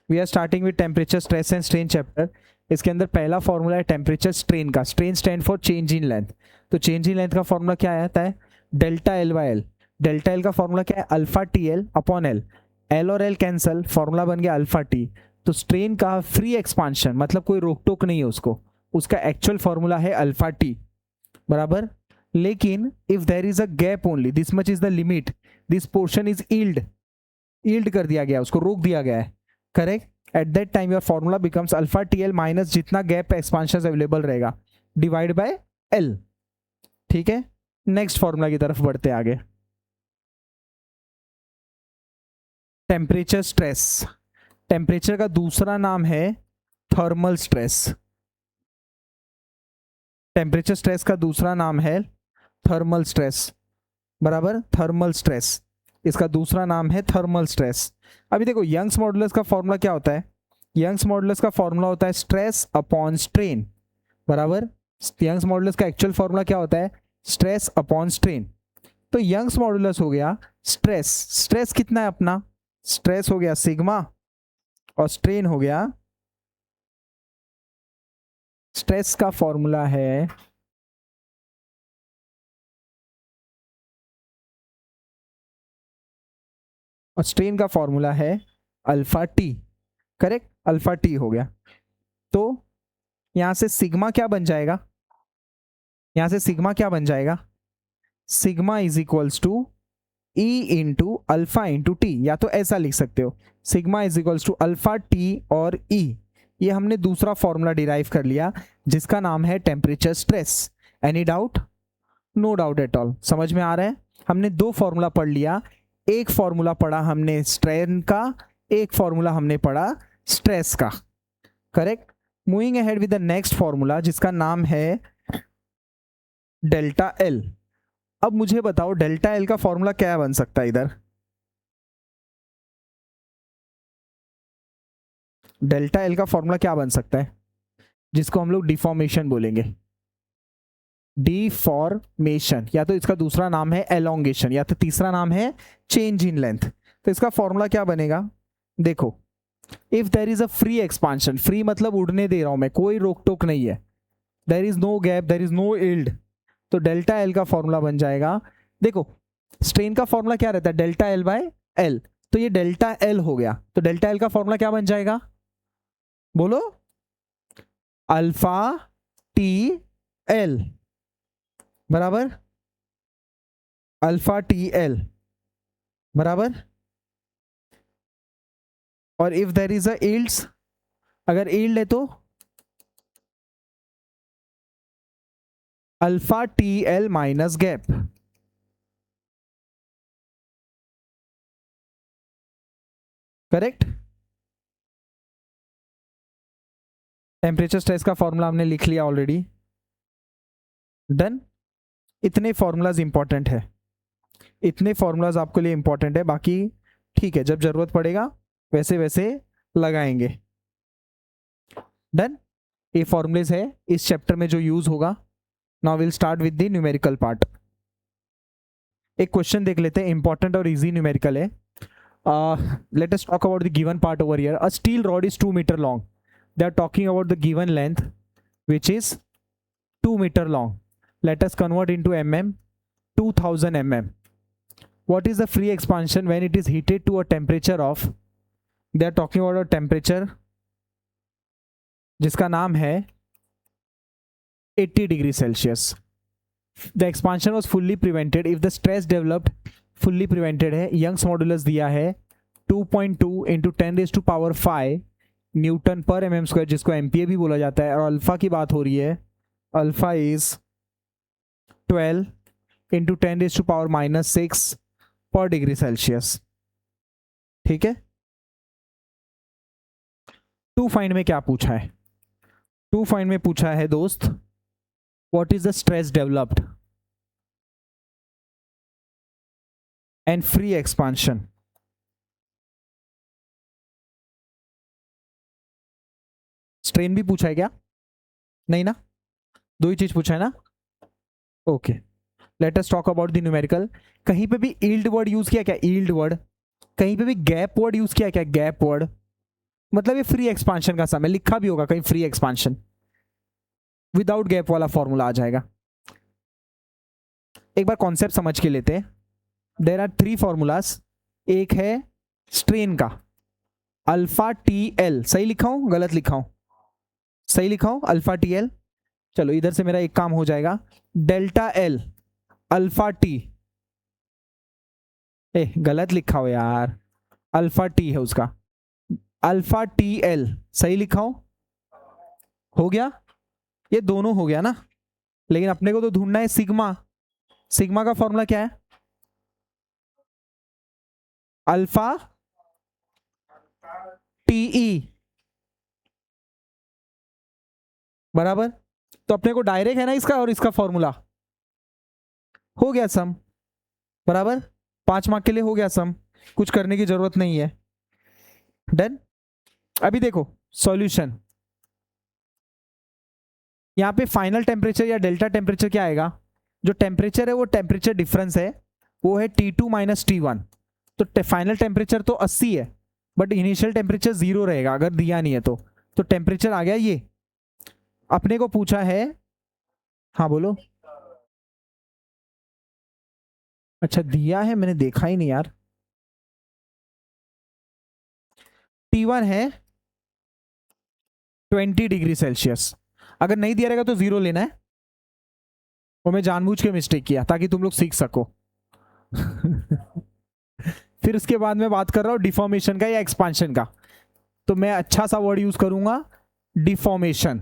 We are starting with temperature stress and strain chapter. इसके अंदर पहला फॉर्मूला है टेम्परेचर स्ट्रेन का। Strain stand for change in length. तो चेंज इन लेंथ का फॉर्मूला क्या आता है? Delta L by L. Delta L का फॉर्मूला क्या है? Alpha T L upon L. L और एल कैंसल, फॉर्मूला बन गया अल्फा टी। तो स्ट्रेन का फ्री एक्सपांशन मतलब कोई रोक टोक नहीं है उसको, उसका एक्चुअल फॉर्मूला है अल्फा टी, बराबर। लेकिन if there is a gap only, this much is the limit, this portion is yield, yield कर दिया गया, उसको रोक दिया गया है, correct. At that time your formula becomes alpha T L minus जितना गैप एक्सपांशन अवेलेबल रहेगा डिवाइड बाय एल। ठीक है, नेक्स्ट फॉर्मूला की तरफ बढ़ते आगे। Temperature stress. टेम्परेचर का दूसरा नाम है थर्मल स्ट्रेस। टेम्परेचर स्ट्रेस का दूसरा नाम है थर्मल स्ट्रेस, बराबर। थर्मल स्ट्रेस, इसका दूसरा नाम है थर्मल स्ट्रेस। अभी देखो यंग्स मॉडुलस का फॉर्मूला क्या होता है? यंग्स मॉडुलस का फॉर्मूला होता है स्ट्रेस अपॉन स्ट्रेन, बराबर। यंग्स मॉडुलस का एक्चुअल फॉर्मूला क्या होता है? Stress upon strain. तो यंग्स मॉडुलस हो गया स्ट्रेस, स्ट्रेस कितना है अपना? स्ट्रेस हो गया सिग्मा और स्ट्रेन हो गया, स्ट्रेस का फॉर्मूला है और स्ट्रेन का फॉर्मूला है alpha T, correct. Alpha T हो गया। तो यहां से सिग्मा क्या बन जाएगा? यहां से सिग्मा क्या बन जाएगा? Sigma is equals to E into alpha into T, या तो ऐसा लिख सकते हो sigma is equals to alpha T और ई। ये हमने दूसरा फॉर्मूला डिराइव कर लिया जिसका नाम है temperature stress. Any doubt? No doubt at all, समझ में आ रहा है? हमने दो फॉर्मूला पढ़ लिया, एक फॉर्मूला पढ़ा हमने स्ट्रेन का, एक फॉर्मूला हमने पढ़ा स्ट्रेस का, correct. Moving ahead with the next formula जिसका नाम है डेल्टा एल। अब मुझे बताओ डेल्टा एल का फॉर्मूला क्या बन सकता है इधर? डेल्टा एल का फॉर्मूला क्या बन सकता है जिसको हम लोग डिफॉर्मेशन बोलेंगे? डिफॉर्मेशन, या तो इसका दूसरा नाम है एलोंगेशन, या तो तीसरा नाम है चेंज इन लेंथ। तो इसका फॉर्मूला क्या बनेगा? देखो, if there is a free expansion, free मतलब उड़ने दे रहा हूं मैं, कोई रोक टोक नहीं है, there is no gap, there is no yield, तो डेल्टा एल का फॉर्मूला बन जाएगा। देखो स्ट्रेन का फॉर्मूला क्या रहता है? Delta L by L. तो ये डेल्टा एल हो गया, तो डेल्टा एल का फॉर्मूला क्या बन जाएगा? बोलो। अल्फा टी एल, बराबर। अल्फा टी एल, बराबर। और if there is a yields, अगर यील्ड है तो alpha T L minus gap, correct. Temperature stress का फॉर्मूला हमने लिख लिया ऑलरेडी, डन। इतने फॉर्मूलाज इंपॉर्टेंट है, इतने फॉर्मूलाज आपके लिए इंपॉर्टेंट है, बाकी ठीक है जब जरूरत पड़ेगा वैसे वैसे लगाएंगे, डन। ये फॉर्मूलेज है इस चैप्टर में जो यूज होगा। Now will start with the numerical part. एक क्वेश्चन देख लेते हैं, इंपॉर्टेंट और इजी न्यूमेरिकल है। Let us talk about the given part over here. A steel rod is 2 metre long, they are talking about the given length which is 2 meter long. Let us convert into mm, 2000 mm. What is the free expansion when it is heated to a temperature of, they are talking about a temperature जिसका नाम है 80 degree Celsius. The expansion was fully prevented if the stress developed, fully prevented है। Young's modulus दिया है 2.2 into 10⁵ newton पर M M square, जिसको MPa भी बोला जाता है। और अल्फा की बात हो रही है, alpha is 12 into 10⁻⁻6 per degree Celsius, ठीक है। टू फाइंड में क्या पूछा है? टू फाइंड में पूछा है दोस्त, what is the stress developed and free expansion. Strain भी पूछा है क्या? नहीं ना, दो ही चीज पूछा है ना, okay. Late us talk about the numerical. कहीं पे भी यील्ड वर्ड यूज किया क्या? Yield word. कहीं पे भी गैप वर्ड यूज किया क्या? Gap word. मतलब ये फ्री एक्सपांशन का सम है, लिखा भी होगा कहीं फ्री एक्सपांशन, विदाउट गैप वाला फॉर्मूला आ जाएगा। एक बार कॉन्सेप्ट समझ के लेते हैं। There are 3 formulas. एक है स्ट्रेन का, अल्फा टी एल, सही लिखा हूं गलत लिखा हूं? सही लिखा हूं, अल्फा टी एल। चलो इधर से मेरा एक काम हो जाएगा, डेल्टा एल अल्फा टी, ए गलत लिखा हो यार, अल्फा टी है उसका, अल्फा टी एल सही लिखा हो गया? ये दोनों हो गया ना, लेकिन अपने को तो ढूंढना है सिग्मा। सिग्मा का फॉर्मूला क्या है? अल्फा टीई बराबर। तो अपने को डायरेक्ट है ना इसका और इसका फॉर्मूला, हो गया सम बराबर। 5 मार्क के लिए हो गया सम, कुछ करने की जरूरत नहीं है। डन। अभी देखो सॉल्यूशन, यहाँ पे फाइनल टेम्परेचर या डेल्टा टेम्परेचर क्या आएगा? जो टेम्परेचर है वो टेम्परेचर डिफरेंस है, वो है T2 माइनस T1। तो फाइनल टेम्परेचर तो 80 है, बट इनिशियल टेम्परेचर 0 रहेगा अगर दिया नहीं है तो टेम्परेचर आ गया ये। अपने को पूछा है, हाँ बोलो। अच्छा दिया है, मैंने देखा ही नहीं यार। T1 है 20 डिग्री सेल्सियस। अगर नहीं दिया रहेगा तो 0 लेना है, वो मैं जानबूझ के मिस्टेक किया ताकि तुम लोग सीख सको। फिर उसके बाद मैं बात कर रहा हूं डिफॉर्मेशन का या एक्सपांशन का, तो मैं अच्छा सा वर्ड यूज करूंगा, डिफॉर्मेशन।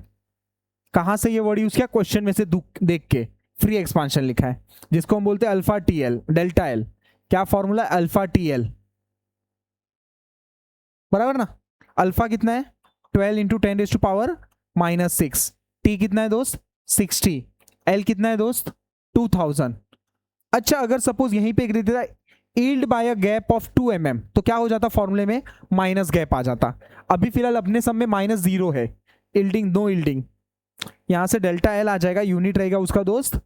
कहां से ये वर्ड यूज किया? क्वेश्चन में से देख के फ्री एक्सपांशन लिखा है, जिसको हम बोलते हैं alpha T L delta L. क्या फॉर्मूला? अल्फा टी एल बराबर ना। अल्फा कितना है? 12 इंटू 10⁻⁻⁻6। टी कितना है दोस्त? 60। एल कितना है दोस्त? 2000। अच्छा अगर सपोज यहीं पे एक दे देता yield by a gap of 2 mm, तो क्या हो जाता फॉर्मूले में? माइनस गैप आ जाता। अभी फिलहाल अपने सब में -0 है, ईल्डिंग नो ईल्डिंग। यहां से डेल्टा एल आ जाएगा, यूनिट रहेगा उसका दोस्त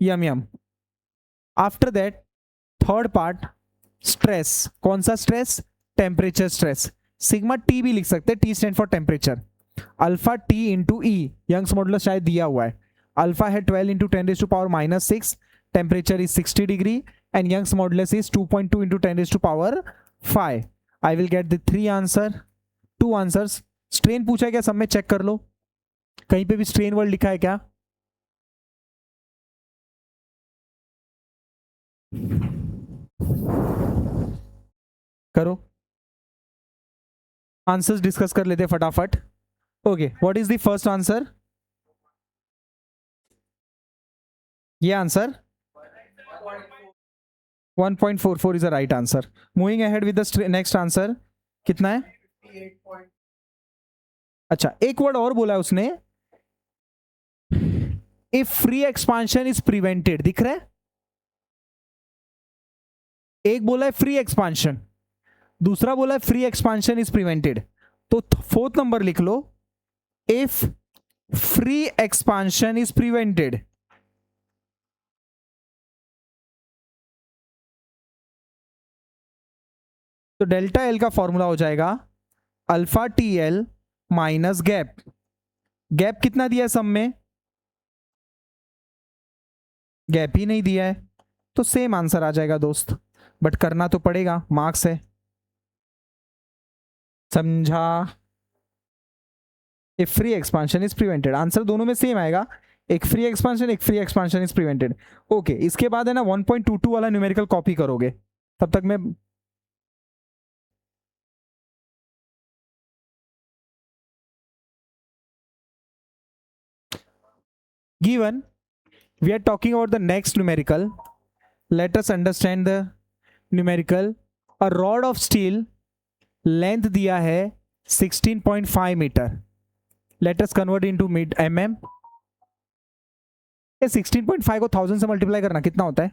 यम। After that third part, stress. कौन सा stress? Temperature stress. Sigma T भी लिख सकते हैं, T stand for temperature. Alpha T into E, Young's modulus शायद दिया हुआ है। अल्फा है 12 into 10⁻⁻6, temperature is 60 degree and Young's modulus is 2.2 into 10⁻5। I will get the 3 answer, 2 answers. Strain पूछा है क्या सब में? चेक कर लो कहीं पे भी स्ट्रेन वर्ड लिखा है क्या? करो, आंसर्स डिस्कस कर लेते फटाफट। Okay, what is the first answer? ये answer 1.44 is the right answer. Moving ahead with the next answer, कितना है? अच्छा एक वर्ड और बोला है उसने, if free expansion is prevented, दिख रहा है? एक बोला है फ्री एक्सपांशन, दूसरा बोला है फ्री एक्सपांशन इज प्रिवेंटेड। तो फोर्थ नंबर लिख लो, if free expansion is prevented. तो डेल्टा एल का फॉर्मूला हो जाएगा alpha T L minus gap. Gap कितना दिया है सब में? गैप ही नहीं दिया है, तो सेम आंसर आ जाएगा दोस्त, बट करना तो पड़ेगा, मार्क्स है। समझा? If free expansion is prevented, answer दोनों में सेम आएगा, एक फ्री एक्सपांशन एक free expansion is prevented. Okay, इसके बाद है ना 1.22 वाला न्यूमेरिकल कॉपी करोगे, तब तक मैं given we are talking about the next numerical, let us understand the numerical। a rod of steel length दिया है 16.5 metre, let us convert into mm। ये 16.5 को 1000 से मल्टीप्लाई करना कितना होता है?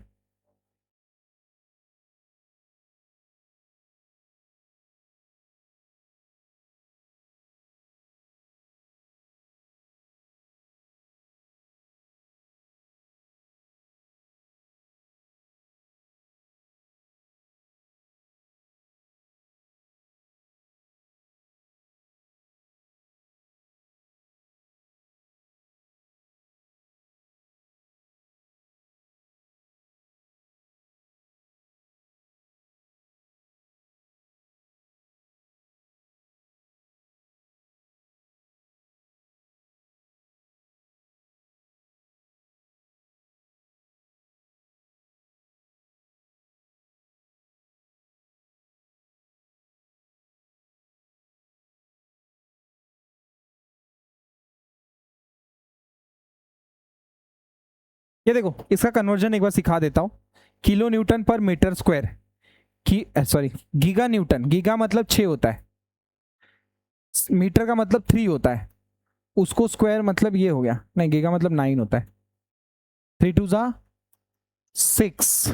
ये देखो इसका कन्वर्जन एक बार सिखा देता हूँ। किलो न्यूटन पर मीटर स्क्वायर की सॉरी गीगा न्यूटन, गीगा मतलब 6 होता है, मीटर का मतलब 3 होता है, उसको स्क्वायर मतलब ये हो गया, नहीं गीगा मतलब 9 होता है, 3 टू जा 6,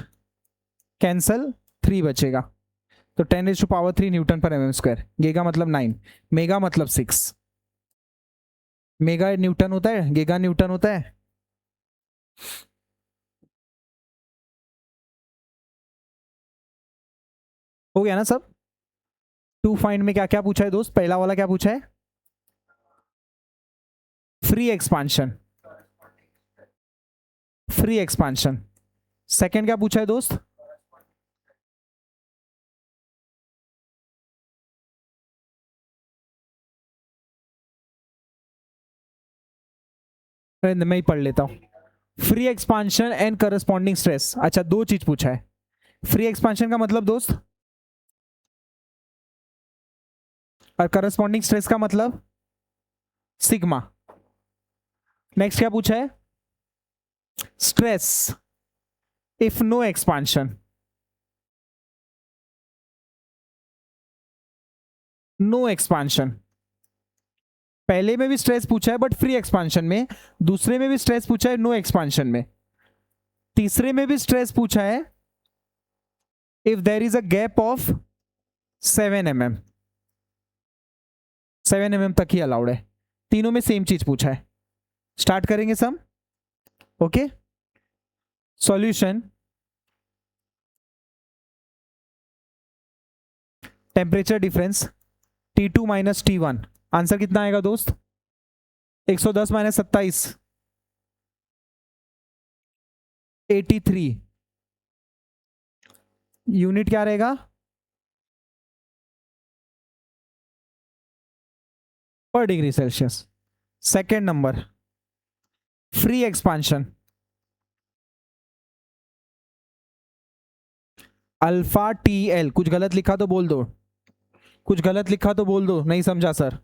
कैंसल 3 बचेगा, तो 10⁻³ Newton per mm square. Giga मतलब 9, मेगा मतलब 6, मेगा न्यूटन होता है, गीगा न्यूटन होता है। हो गया ना सब। टू फाइंड में क्या क्या पूछा है दोस्त, पहला वाला क्या पूछा है, free expansion, free expansion. Second क्या पूछा है दोस्त, मैं ही पढ़ लेता हूं, free expansion and corresponding stress. अच्छा दो चीज पूछा है, फ्री एक्सपांशन का मतलब दोस्त, और करस्पॉन्डिंग स्ट्रेस का मतलब सिग्मा। नेक्स्ट क्या पूछा है, stress if no expansion, no expansion. पहले में भी स्ट्रेस पूछा है बट फ्री एक्सपांशन में, दूसरे में भी स्ट्रेस पूछा है नो एक्सपांशन में, तीसरे में भी स्ट्रेस पूछा है if there is a gap of 7 mm, 7 mm तक ही अलाउड है। तीनों में सेम चीज पूछा है। स्टार्ट करेंगे sum. Okay, solution, temperature difference T2 minus T1, answer कितना आएगा दोस्त, 110 माइनस 27, 83। यूनिट क्या रहेगा, पर degree Celsius. Second number, free expansion, alpha TL, कुछ गलत लिखा तो बोल दो, कुछ गलत लिखा तो बोल दो, नहीं समझा सर।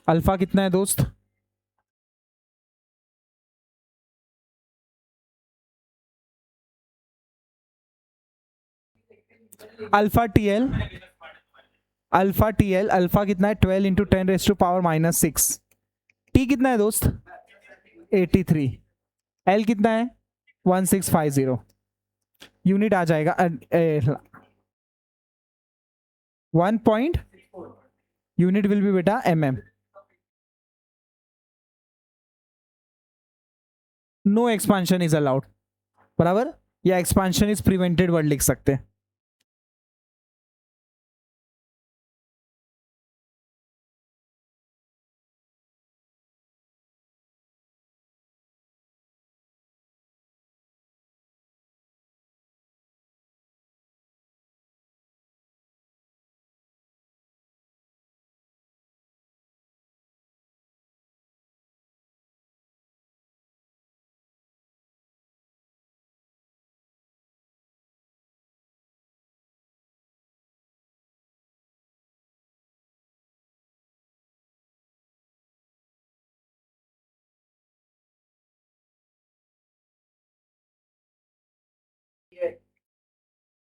अल्फा कितना है दोस्त, अल्फा TL, अल्फा कितना है, 12 × 10⁻⁻⁶। टी कितना है दोस्त, 83। एल कितना है, 1650। यूनिट आ जाएगा 1 यूनिट विल बी बेटा mm। No expansion is allowed, बराबर, या एक्सपांशन इज प्रिवेंटेड वर्ड लिख सकते हैं।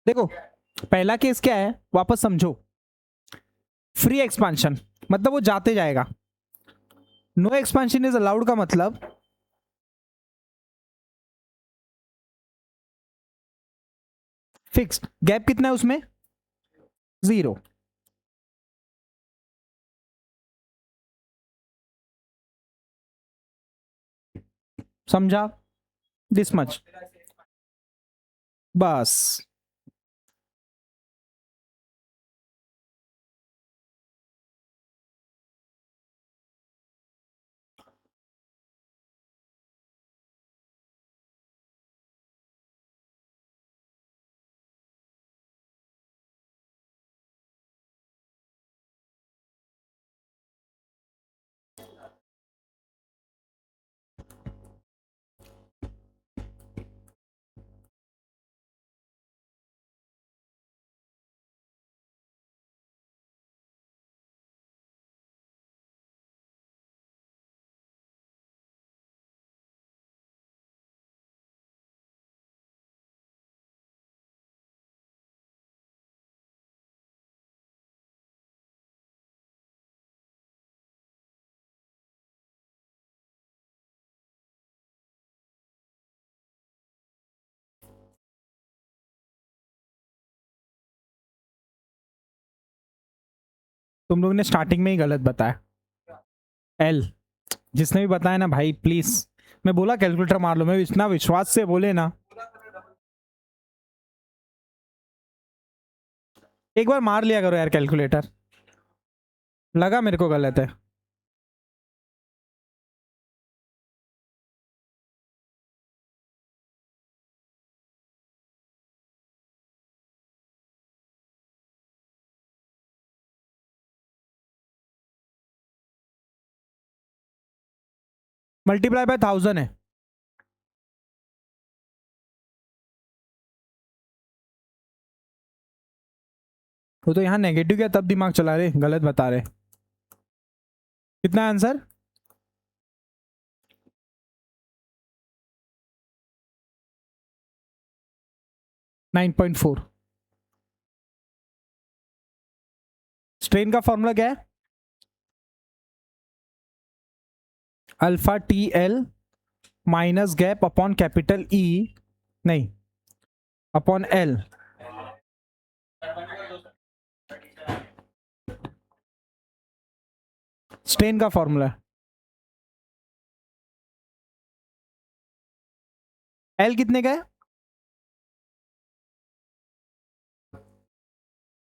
देखो पहला केस क्या है, वापस समझो, फ्री एक्सपांशन मतलब वो जाते जाएगा, नो एक्सपांशन इज अलाउड का मतलब फिक्स्ड, गैप कितना है उसमें, 0। समझा, दिस मच, बस। तुम लोग ने स्टार्टिंग में ही गलत बताया। एल, जिसने भी बताया ना भाई प्लीज, मैं बोला कैलकुलेटर मार लो, मैं इतना विश्वास से बोले ना, एक बार मार लिया करो यार कैलकुलेटर, लगा मेरे को गलत है। मल्टीप्लाई बाय 1000 है। वो तो यहाँ नेगेटिव क्या, तब दिमाग चला रहे, गलत बता रहे। कितना है आंसर? 9.4। स्ट्रेन का फॉर्मूला क्या है? Alpha T L minus gap upon capital E, नहीं अपॉन एल। स्ट्रेन का फॉर्मूला, एल कितने का है?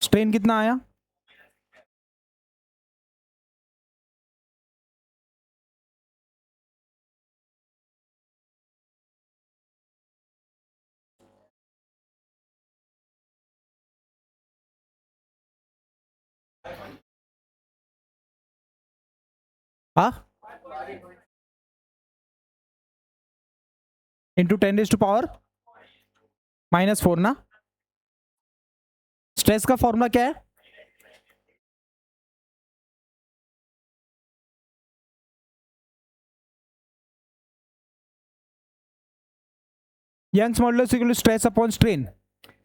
स्ट्रेन कितना आया? हाँ, इंटू 10⁻⁴ -4 ना। स्ट्रेस का फॉर्मूला क्या है? Young's modulus equal to stress upon strain.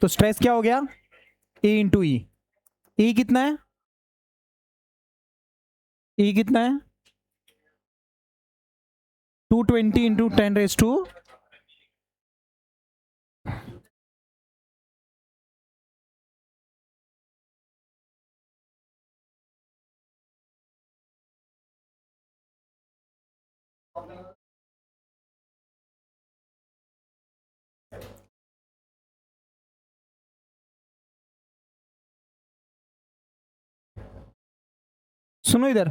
तो स्ट्रेस क्या हो गया? E इंटू ई। ई कितना है? ई कितना है? 220 इंटू 10⁻⁴। सुनो इधर,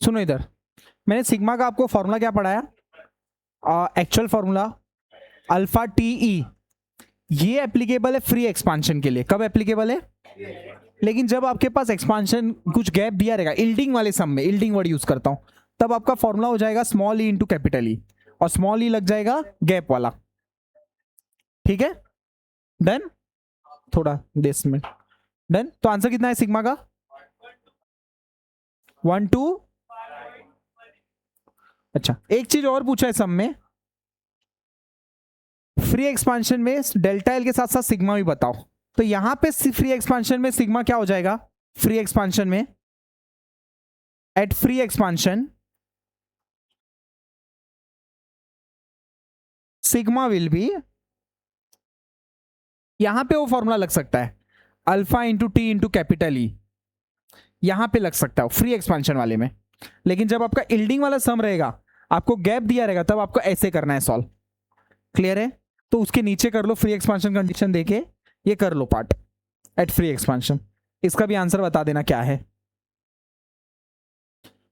सुनो इधर, मैंने सिग्मा का आपको फॉर्मूला क्या पढ़ाया? Actual formula alpha T E, ये एप्लीकेबल है फ्री एक्सपांशन के लिए। कब एप्लीकेबल है? लेकिन जब आपके पास एक्सपांशन कुछ गैप दिया रहेगा, इल्डिंग वाले सम में, इल्डिंग वर्ड यूज करता हूं, तब आपका फॉर्मूला हो जाएगा स्मॉल ई इंटू कैपिटल ई, और स्मॉल ई लग जाएगा गैप वाला। ठीक है, डन। थोड़ा 10 मिनट, डन। तो आंसर कितना है सिग्मा का? 1 2। अच्छा, एक चीज और पूछा है सम में, फ्री एक्सपांशन में डेल्टा एल के साथ साथ सिग्मा भी बताओ। तो यहां पे फ्री एक्सपांशन में सिग्मा क्या हो जाएगा? फ्री एक्सपांशन में, at free expansion sigma will be, यहां पे वो फॉर्मूला लग सकता है alpha into T into capital E, यहां पे लग सकता है फ्री एक्सपांशन वाले में। लेकिन जब आपका इल्डिंग वाला सम रहेगा, आपको गैप दिया रहेगा, तब आपको ऐसे करना है सॉल्व। क्लियर है? तो उसके नीचे कर लो फ्री एक्सपांशन कंडीशन देके, ये कर लो पार्ट एट फ्री एक्सपांशन। इसका भी आंसर बता देना क्या है।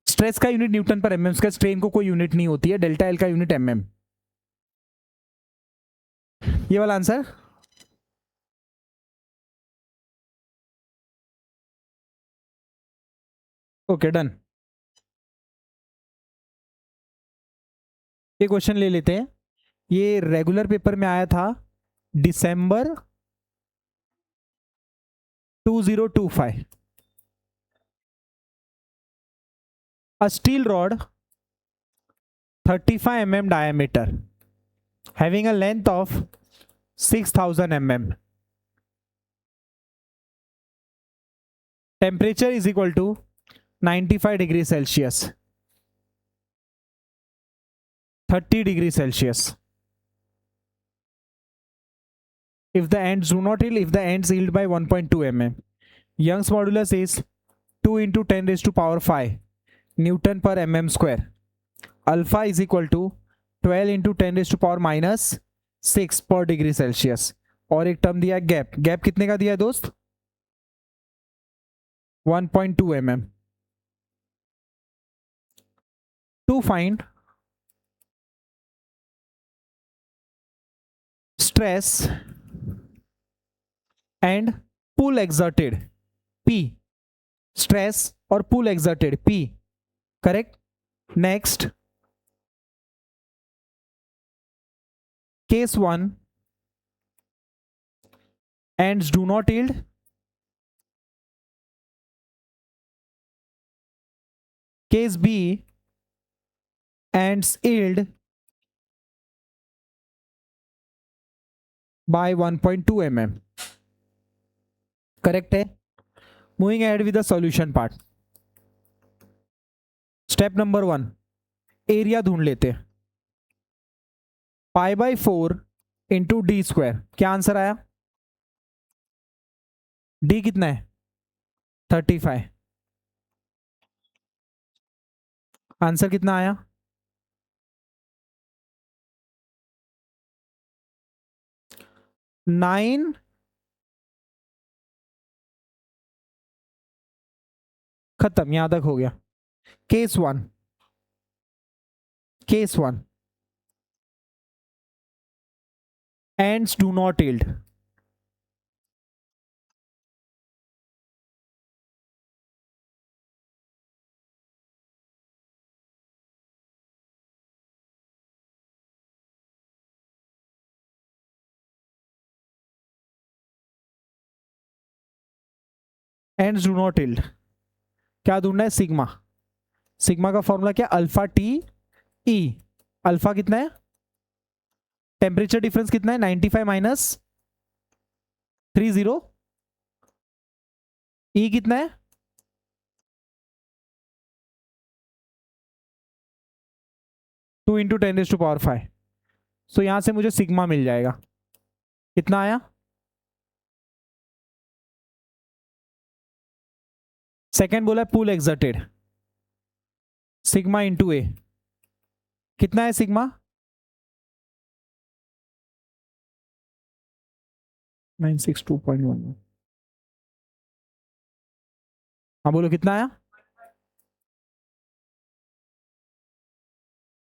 स्ट्रेस का यूनिट न्यूटन पर एमएम, स्ट्रेन को कोई यूनिट नहीं होती है, डेल्टा एल का यूनिट एमएम। ये वाला आंसर। Okay done. ये क्वेश्चन ले लेते हैं, ये रेगुलर पेपर में आया था दिसंबर 2025। A steel rod 35 mm diameter having a length of 6000 mm, temperature is equal to 95 degrees Celsius, 30 degrees Celsius. If the ends do not yield, if the ends yield by 1.2 mm, Young's modulus is 2 into 10⁵ newton per mm square. Alpha is equal to 12 into 10⁻⁻6 per degree Celsius. और एक term दिया है gap. Gap कितने का दिया है दोस्त? 1.2 mm। To find stress and pull exerted P, stress और pull exerted P, correct. Next case 1 ends do not yield, case B ends yield by 1.2 mm, correct है। Moving ahead with the solution part। Step number 1, area ढूंढ लेते हैं। π/4 into D square. क्या answer आया? D कितना है? 35। Answer कितना आया? 9। खत्म, यहां तक हो गया। Case 1, case 1 ends do not yield। ends do not yield। क्या ढूंढना है? सिग्मा। सिग्मा का फॉर्मूला क्या? Alpha T E. अल्फा कितना है? टेम्परेचर डिफरेंस कितना है? 95 माइनस 30। ई कितना है? 2 इंटू 10⁵। सो यहां से मुझे सिग्मा मिल जाएगा। कितना आया? सेकेंड बोला पुल एक्सर्टेड, सिग्मा इंटू ए। कितना है सिग्मा? 962.11। हाँ बोलो कितना आया?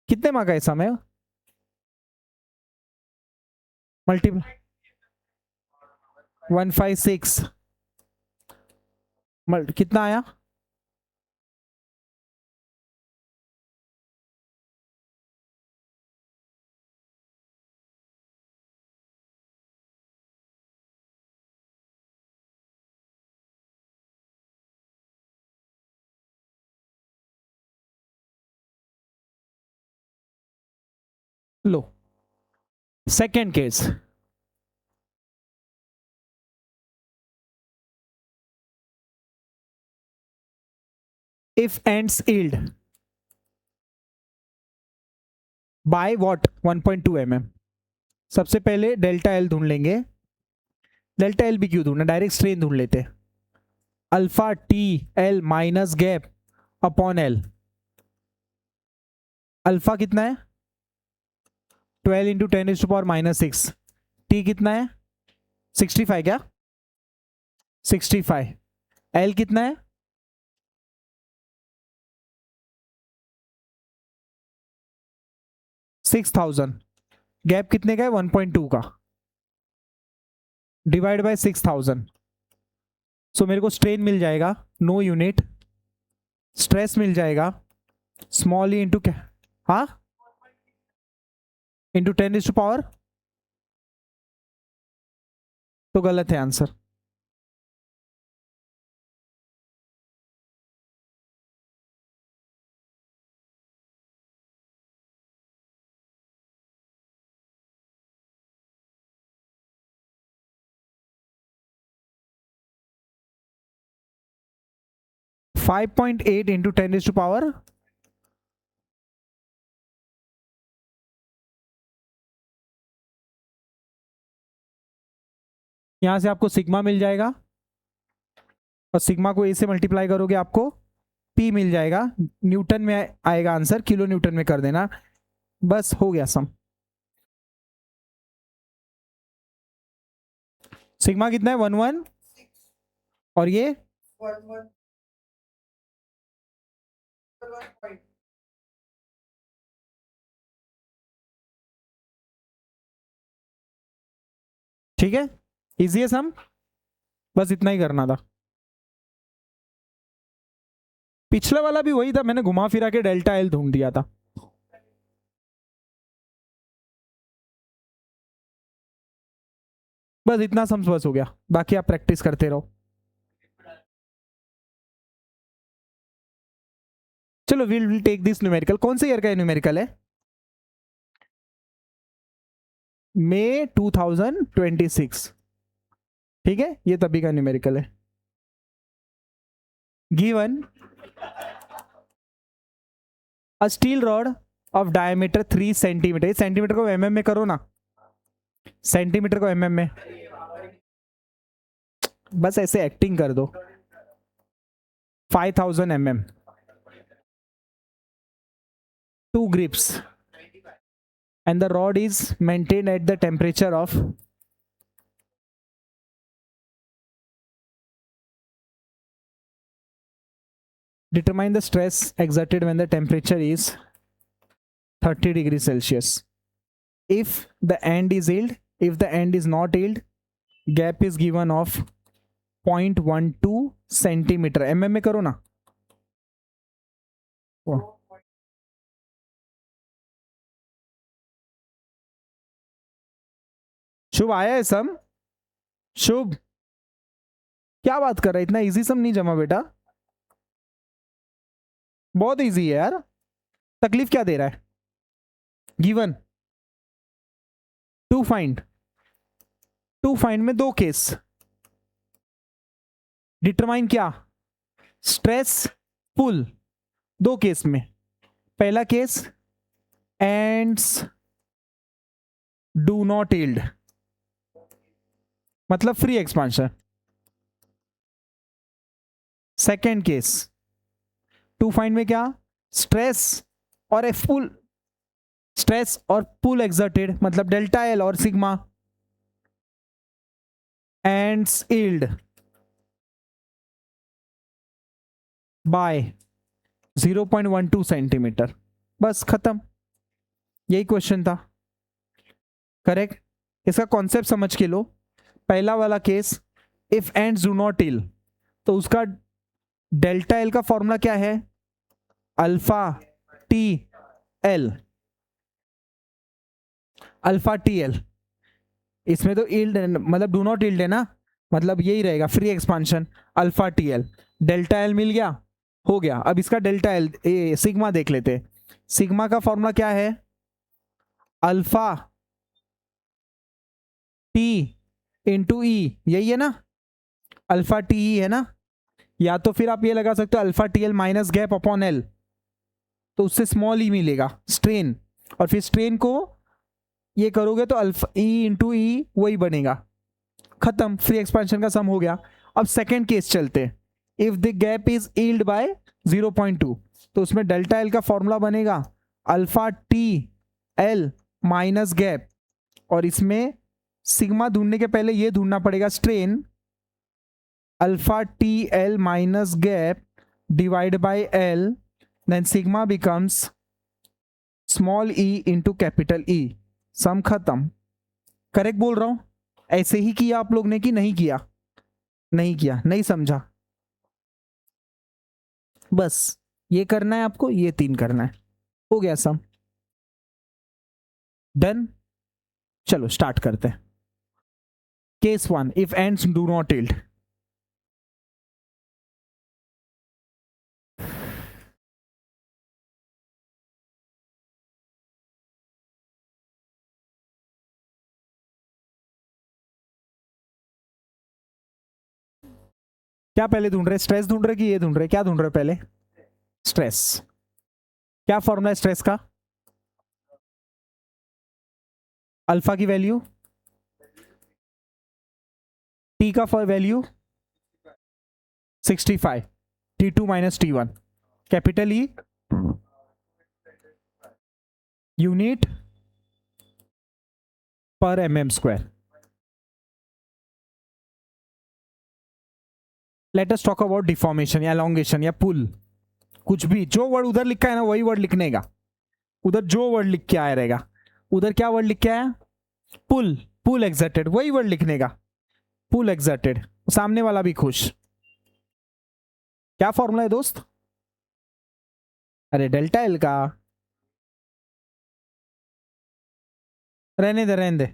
कितने मार्क का ऐसा में? मल्टीप्लाई 156। कितना आया? लो second case. If ends yield by what? 1.2 mm। सबसे पहले डेल्टा एल ढूंढ लेंगे। डेल्टा एल भी क्यों ढूंढना, डायरेक्ट स्ट्रेन ढूंढ लेते। Alpha T L minus gap upon L. Alpha कितना है? 12 इंटू 10⁻⁻6। टी कितना है? 65। क्या 65? एल कितना है? 6000। गैप कितने का है? 1.2 का। Divide by 6000। सो मेरे को स्ट्रेन मिल जाएगा नो यूनिट, स्ट्रेस मिल जाएगा स्मॉल ई इंटू क्या, हाँ इंटू 10⁻। तो गलत है आंसर। Five 5.8 into 10⁻। यहां से आपको सिग्मा मिल जाएगा और सिग्मा को ए से मल्टीप्लाई करोगे आपको पी मिल जाएगा, न्यूटन में आएगा आंसर, किलो न्यूटन में कर देना, बस हो गया सम। सिग्मा कितना है 11, और ये ठीक है, इजी है सम, बस इतना ही करना था। पिछला वाला भी वही था, मैंने घुमा फिरा के डेल्टा एल ढूंढ दिया था। बस इतना सम बस हो गया, बाकी आप प्रैक्टिस करते रहो। चलो विल टेक दिस न्यूमेरिकल। कौन से ईयर का न्यूमेरिकल है? मई 2026। ठीक है, ये तभी का न्यूमेरिकल है। Given a steel rod of diameter 3 centimetre, centimetre को एमएम में करो ना, सेंटीमीटर को एमएम में, बस ऐसे एक्टिंग कर दो। 5000 mm, 2 grips, and the rod is maintained at the temperature of determine the stress exerted when the temperature is 30 degrees Celsius. If the end is yield, if the end is not yield, gap is given of 0.12 centimetre, mm में करो ना। शुभ आया है सम? शुभ क्या बात कर रहा है, इतना इजी सम नहीं जमा बेटा, बहुत इजी है यार। तकलीफ क्या दे रहा है? Given to find, to find में 2 केस, डिटरमाइन क्या? स्ट्रेस पुल, 2 केस में। पहला case ends do not yield, मतलब free expansion. Second case to find में क्या? स्ट्रेस और एफ पुल, स्ट्रेस और पुल एक्सर्टेड, मतलब डेल्टा एल और sigma, ends yield by 0.12 centimeter, बस खत्म, यही क्वेश्चन था। करेक्ट, इसका कॉन्सेप्ट समझ के लो। पहला वाला case if ends do not yield, तो उसका डेल्टा एल का फॉर्मूला क्या है? Alpha T L, alpha T L. इसमें तो यील्ड मतलब डू नॉट यील्ड है ना, मतलब यही रहेगा free expansion, alpha T L. Delta L मिल गया, हो गया। अब इसका डेल्टा एल सिग्मा देख लेते हैं। सिग्मा का फॉर्मूला क्या है? अल्फा टी इंटू ई, यही है ना, अल्फा टी ई है ना। या तो फिर आप ये लगा सकते हो alpha T L minus gap upon L, तो उससे स्मॉल ई मिलेगा स्ट्रेन, और फिर स्ट्रेन को ये करोगे तो अल्फा ई इंटू ई वही बनेगा, खत्म, फ्री एक्सपेंशन का सम हो गया। अब सेकेंड केस चलते हैं। If the gap is yield by 0.2, तो उसमें डेल्टा एल का फॉर्मूला बनेगा alpha T L minus gap, और इसमें सिग्मा ढूंढने के पहले ये ढूंढना पड़ेगा strain, alpha T L minus gap divide by L, then sigma becomes small E into capital E, sum खत्म। करेक्ट बोल रहा हूं? ऐसे ही किया आप लोग ने कि नहीं किया? नहीं किया, नहीं समझा, बस ये करना है आपको, ये 3 करना है, हो गया सम, डन। चलो स्टार्ट करते हैं। Case 1 if ends do not yield. क्या पहले ढूंढ रहे? स्ट्रेस ढूंढ रहे कि ये ढूंढ रहे? क्या ढूंढ रहे पहले? स्ट्रेस। क्या फॉर्मूला है स्ट्रेस का? अल्फा की वैल्यू, टी का value, 65, T2 minus T1, capital E unit पर mm square. Late us talk about deformation या एलोंगेशन या पुल. कुछ भी जो वर्ड उधर लिखा है ना वही वर्ड लिखने का. उधर जो वर्ड लिख के आया रहेगा, उधर क्या वर्ड लिख के आया, पुल. पुल एक्सर्टेड, वही वर्ड लिखने का, पुल एक्सर्टेड. सामने वाला भी खुश. क्या फॉर्मूला है दोस्त? अरे डेल्टा एल का. रहने दे रहने दे.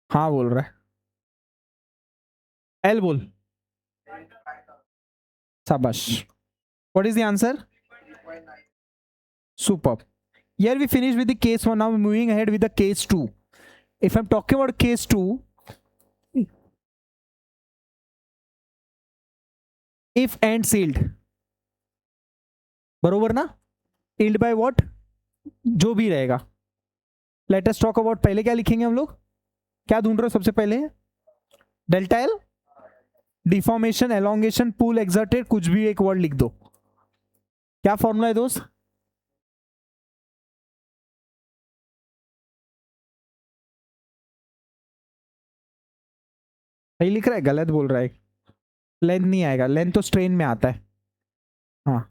हाँ बोल रहा है. एल बोल. शाबाश. What is the answer? Superb. Here we finish with the case 1. Now moving ahead with the case 2. If I'm talking about case 2, if and sealed, बरोबर ना? Yield by what? जो भी रहेगा. Let us talk about, पहले क्या लिखेंगे हम लोग? क्या ढूंढ रहे हो सबसे पहले? डेल्टा एल, डिफॉर्मेशन, एलोंगेशन, पुल, एक्सर्टेड, कुछ भी एक वर्ड लिख दो. क्या फॉर्मूला है दोस्त? सही लिख रहा है, गलत बोल रहा है? लेंथ नहीं आएगा, लेंथ तो स्ट्रेन में आता है. हाँ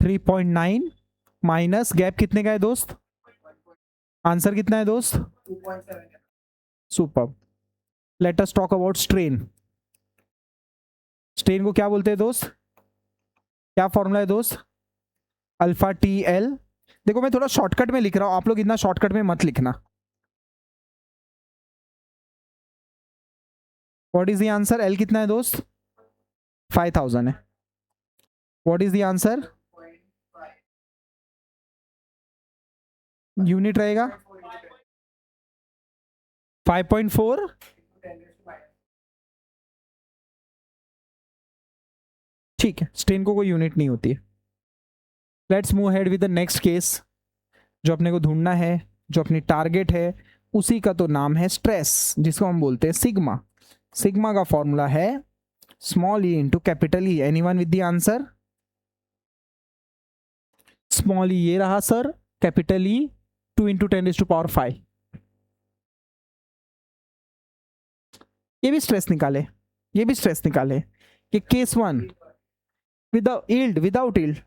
3.9 माइनस गैप कितने का है दोस्त? आंसर कितना है दोस्त? 2.7. Super. Late us talk about strain. Strain को क्या बोलते हैं दोस्त? क्या फॉर्मूला है दोस्त? Alpha T L. देखो मैं थोड़ा शॉर्टकट में लिख रहा हूं, आप लोग इतना शॉर्टकट में मत लिखना. What is the answer? L कितना है दोस्त? 5000 है. What is the answer? Unit रहेगा 5.4. ठीक है, स्ट्रेन को कोई यूनिट नहीं होती है. Let's move head with the next case. जो अपने को ढूंढना है, जो अपनी टारगेट है, उसी का तो नाम है स्ट्रेस, जिसको हम बोलते हैं सिग्मा. सिग्मा का फॉर्मूला है small E into capital E. Anyone with the answer? Small E ये रहा सर, कैपिटल ई 2 इंटू 10⁵. ये भी स्ट्रेस निकाले, ये भी स्ट्रेस निकाले. कि case 1 without yield, without yield,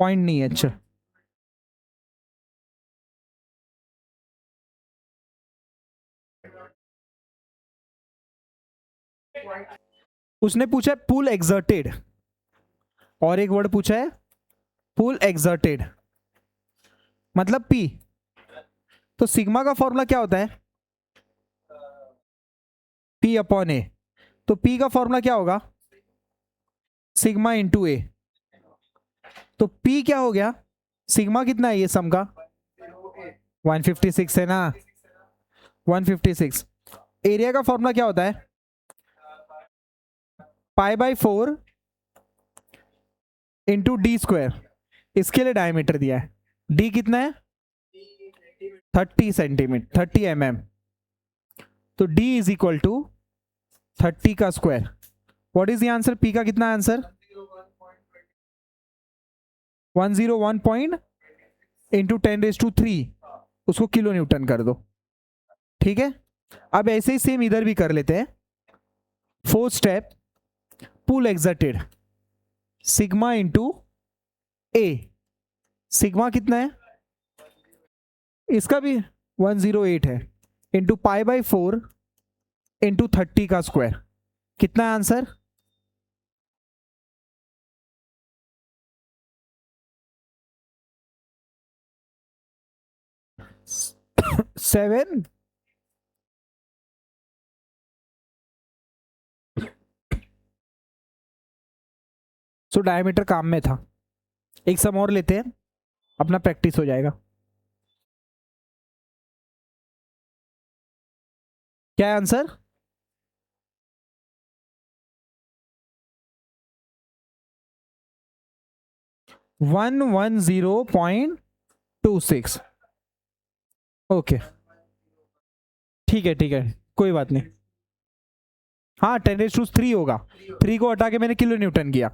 point नहीं है. अच्छा उसने पूछा है पुल एक्सर्टेड, और एक वर्ड पूछा है पुल एक्सर्टेड, मतलब पी. तो सिग्मा का फॉर्मूला क्या होता है? पी अपॉन ए. तो पी का फॉर्मूला क्या होगा? सिग्मा इंटू ए. तो पी क्या हो गया? सिग्मा कितना है ये सम का? 156 है ना, 156. एरिया का फॉर्मूला क्या होता है? π/4 इंटू डी स्क्वायर. इसके लिए डायमीटर दिया है. डी कितना है? 30 सेंटीमीटर, 30 mm. तो डी इज इक्वल टू 30 का square. What is the answer? P का कितना आंसर? 101 पॉइंट इंटू 10⁻³ उसको किलो न्यूटन कर दो. ठीक है. अब ऐसे ही सेम इधर भी कर लेते हैं. 4th स्टेप, पुल एक्सर्टेड, सिग्मा इंटू ए. सिग्मा कितना है? इसका भी 108 है, इंटू π/4 इंटू 30 का स्क्वायर. कितना है आंसर? 7. सो डायमीटर काम में था. एक सम और लेते हैं, अपना प्रैक्टिस हो जाएगा. क्या है आंसर? 110.26। ओके ठीक है कोई बात नहीं। हाँ 10⁻³ होगा, 3 को हटा के मैंने किलो न्यूटन किया।